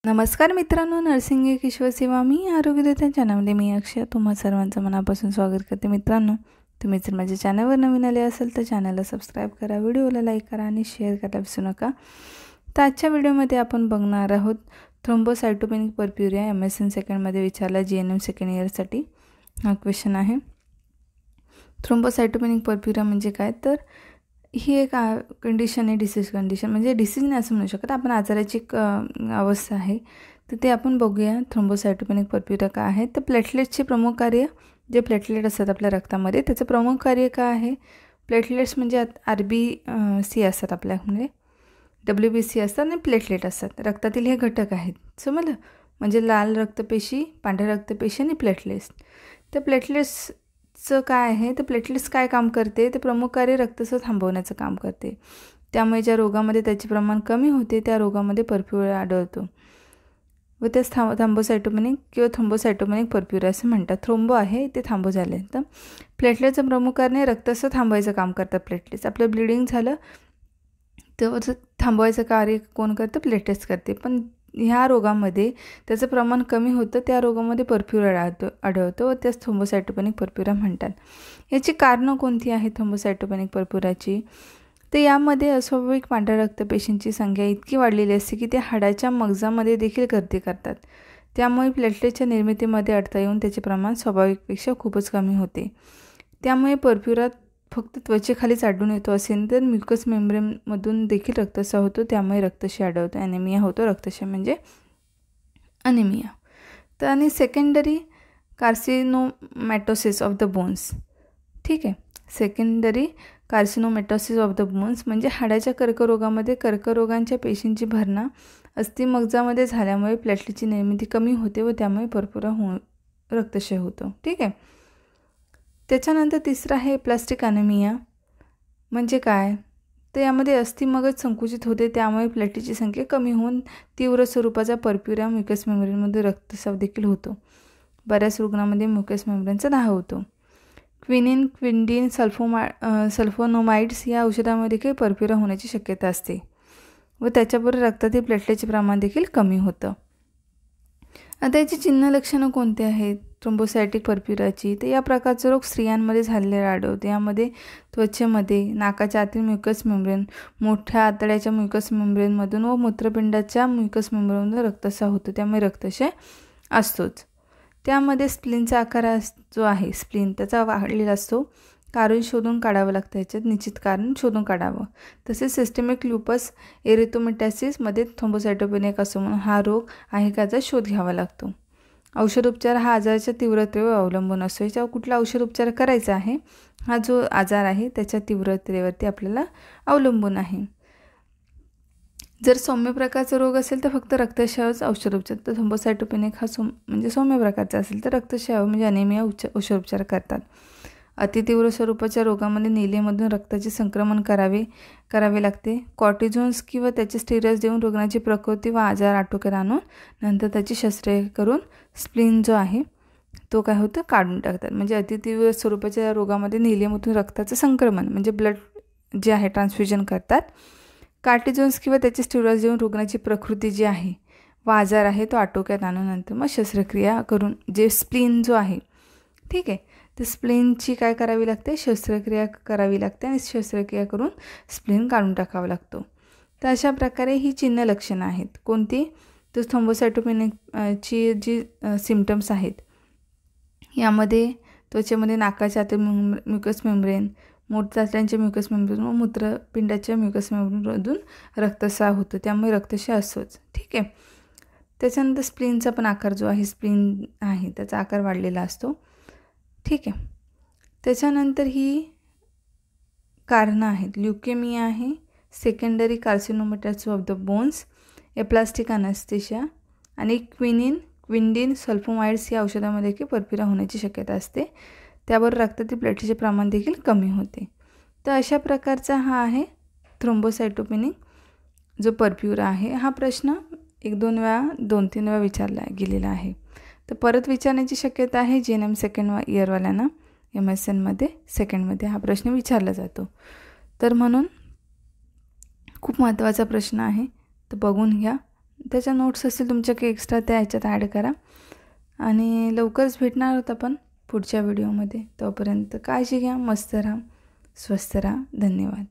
नमस्कार मित्रांनो, नर्सिंग एक ईश्वर सेवा मी आरोग्यदाता चॅनलमध्ये मी अक्षय तुम्हा सर्वांचं मनापासून स्वागत करते। मित्रांनो, तुम्ही जर माझ्या चॅनलवर नवीन आले असाल तर चॅनलला सबस्क्राईब करा, व्हिडिओला लाईक करा आणि शेअर करायला विसरू नका। तर आजच्या व्हिडिओमध्ये आपण बघणार आहोत थ्रोम्बोसाइटोपेनिक पर्प्युरिया MSN सेकंडमध्ये विचारला GNM सेकंड इयरसाठी हा क्वेश्चन आहे। थ्रोम्बोसाइटोपेनिक पर्प्युरिया म्हणजे काय, तर ही एक कंडिशन आहे, डिसीज कंडिशन म्हणजे डिसीज नाही असं म्हणू शकत, आपण आजाराची अवस्था आहे। तर ते आपण बघूया थ्रोम्बोसाइटोपेनिक पर्प्युरिया काय आहे। तर प्लेटलेट्सचे प्रमुख कार्य, जे प्लेटलेट असतात आपल्या रक्तामध्ये त्याचं प्रमुख कार्य काय आहे। प्लेटलेट्स म्हणजे RBC असतात आपल्यामध्ये, WBC असतात आणि प्लेटलेट असतात, रक्तातील हे घटक आहेत, समजलं। म्हणजे लाल रक्तपेशी, पांढऱ्या रक्तपेशी आणि प्लेटलेट्स। तर प्लेटलेट्सचं काय आहे, तर प्लेटलेट्स काय काम करते, ते प्रमुख कार्य रक्तस्राव थांबवण्याचं काम करते। त्यामुळे ज्या रोगामध्ये त्याचे प्रमाण कमी होते त्या रोगामध्ये पर्प्युरिया आढळतो व त्यास थ्रोम्बोसाइटोपेनिक किंवा थ्रोम्बोसाइटोपेनिक पर्प्युरिया असं म्हणतात। थ्रोम्बो आहे ते थांबो झाले, तर प्लेटलेटचं प्रमुख कार्य रक्तस्राव थांबवायचं काम करतात प्लेटलेट्स। आपलं ब्लिडिंग झालं तर थांबवायचं कार्य कोण करतं, प्लेटलेट्स करते। पण ह्या रोगामध्ये त्याचं प्रमाण कमी होतं, त्या रोगामध्ये पर्प्युरिया आढळतो व त्यास थ्रोम्बोसाइटोपेनिक पर्प्युरिया म्हणतात। याची कारणं कोणती आहेत थ्रोम्बोसाइटोपेनिक पर्प्युरियाची, तर यामध्ये अस्वाभाविक पांढऱ्या रक्तपेशींची संख्या इतकी वाढलेली असते की ते हाडाच्या मगजामध्ये देखील गर्दी करतात। त्यामुळे प्लेटलेटच्या निर्मितीमध्ये अडथळा येऊन त्याचे प्रमाण स्वाभाविकपेक्षा खूपच कमी होते। त्यामुळे पर्प्युरिया फक्त त्वचेखालीच आढळून येतो असेल तर म्युकस मेम्ब्रेनमधून देखील रक्तस्राव होतो, त्यामुळे रक्तक्षय आढळतो, ॲनेमिया होतो। रक्तक्षय म्हणजे ॲनेमिया। तर आणि secondary carcinomatosis of the bones, ठीक आहे। Secondary carcinomatosis of the bones म्हणजे हाडाच्या कर्करोगामध्ये कर्करोगांच्या पेशींची भरणा अस्थिमज्जामध्ये झाल्यामुळे प्लेटलेटची निर्मिती कमी होते व त्यामुळे पर्प्युरिया रक्तक्षय होतो, ठीक आहे। त्याच्यानंतर तिसरा आहे प्लास्टिक ॲनेमिया म्हणजे काय, तर यामध्ये अस्थिमज्जा संकुचित होते, त्यामुळे प्लेटलेटची संख्या कमी होऊन तीव्र स्वरूपाचा पर्प्युरिया म्युकस मेम्ब्रेनमध्ये रक्तस्राव देखील होतो। बऱ्याच रुग्णांमध्ये म्युकस मेम्ब्रेनचा दाह होतो। क्विनिन, क्विंडिन, सल्फोनोमाइड्स या औषधामध्ये देखील पर्प्युरिया होण्याची शक्यता असते व त्याच्याबरोबर रक्तातील प्लेटलेटचे प्रमाण देखील कमी होतं। आता याची चिन्ह लक्षणं कोणती आहेत थ्रोम्बोसाइटिक पर्प्युरियाची, तर या प्रकारचा रोग स्त्रियांमध्ये झालेला आढळतो। यामध्ये त्वचेमध्ये, नाकाच्या आतील म्युकस मेम्ब्रेन, मोठ्या आतड्याच्या म्युकस मेम्ब्रेनमधून व मूत्रपिंडाच्या म्युकस मेम्ब्रेनमधून रक्तस्राव होतो, त्यामुळे रक्तक्षय असतोच। त्यामध्ये स्प्लीनचा आकार जो आहे, स्प्लीन त्याचा वाढलेला असतो, कारण शोधून काढावं लागतं, याच्यात निश्चित कारण शोधून काढावं। तसेच सिस्टेमिक ल्युपस एरिथोमेटॅसिसमध्ये थ्रोम्बोसाइटोपेनिक असो म्हणून हा रोग आहे का याचा शोध घ्यावा लागतो। औषधोपचार हा आजाराच्या तीव्रतेवर अवलंबून असतो, याच्यावर कुठला औषधोपचार करायचा आहे हा जो आजार आहे त्याच्या तीव्रतेवरती आपल्याला अवलंबून आहे। जर सौम्य प्रकारचा रोग असेल तर फक्त रक्तक्षयावरच औषधोपचार, तर थ्रोम्बोसाइटोपेनिक हा म्हणजे सौम्य प्रकारचा असेल तर रक्तक्षयावर म्हणजे ॲनेमिया औषधोपचार करतात। अतितीव्र स्वरूपाच्या रोगामध्ये निलेमधून रक्ताचे संक्रमण करावे लागते। कॉर्टिझोन्स किंवा त्याचे स्टेरॉइड्स देऊन रुग्णाची प्रकृती व आजार आटोक्यात आणून नंतर त्याची शस्त्रक्रिया करून स्प्लीन जो आहे तो काय होतं काढून टाकतात। म्हणजे अतितीव्र स्वरूपाच्या रोगामध्ये निलेमधून रक्ताचं संक्रमण म्हणजे ब्लड जे आहे ट्रान्सफ्युजन करतात। कॉर्टिझोन्स किंवा त्याचे स्टेरॉइड्स देऊन रुग्णाची प्रकृती जी आहे व आजार आहे तो आटोक्यात आणून नंतर मग शस्त्रक्रिया करून जे स्प्लीन जो आहे, ठीक आहे, तर स्प्लीनची काय करावी लागते, शस्त्रक्रिया करावी लागते आणि शस्त्रक्रिया करून स्प्लीन काढून टाकावा लागतो। तर अशा प्रकारे ही चिन्ह लक्षणं आहेत कोणती, तर थ्रोम्बोसाइटोपेनिकची जी सिम्पटम्स आहेत यामध्ये त्वचेमध्ये नाकाच्या आतील म्युकस मेम्ब्रेन, मूत्रपिंडाच्या म्युकस मेम्ब्रेन व मूत्रपिंडाच्या म्युकस मेम्ब्रेनमधून रक्तस्राव होतो, त्यामुळे रक्तक्षय असतोच, ठीक आहे। त्याच्यानंतर स्प्लीनचा पण आकार जो आहे, स्प्लीन आहे त्याचा आकार वाढलेला असतो, ठीक आहे। त्याच्यानंतर ही कारणं आहेत, ल्युकेमिया आहे, secondary carcinomatosis of the bones, aplastic anaesthesia आणि क्विंडिन, सल्फोमाइड्स या औषधामध्ये देखील पर्प्युरिया होण्याची शक्यता असते। त्याबरोबर रक्तातील प्लेटलेटचे प्रमाण देखील कमी होते। तर अशा प्रकारचा हा आहे थ्रोम्बोसाइटोपेनिक जो पर्प्युरिया आहे। हा प्रश्न 1-2 वेळा 2-3 वेळा विचारला गेलेला आहे, तर परत विचारण्याची शक्यता आहे GNM सेकंड इयरवाल्यांना MSNमध्ये सेकंडमध्ये हा प्रश्न विचारला जातो। तर म्हणून खूप महत्त्वाचा प्रश्न आहे, तर बघून घ्या। त्याच्या नोट्स असतील तुमच्या काही एक्स्ट्रा त्या ह्याच्यात ॲड करा. आणि लवकरच भेटणार आहोत आपण पुढच्या व्हिडिओमध्ये. तोपर्यंत काळजी घ्या, मस्त राहा, स्वस्थ राहा. धन्यवाद.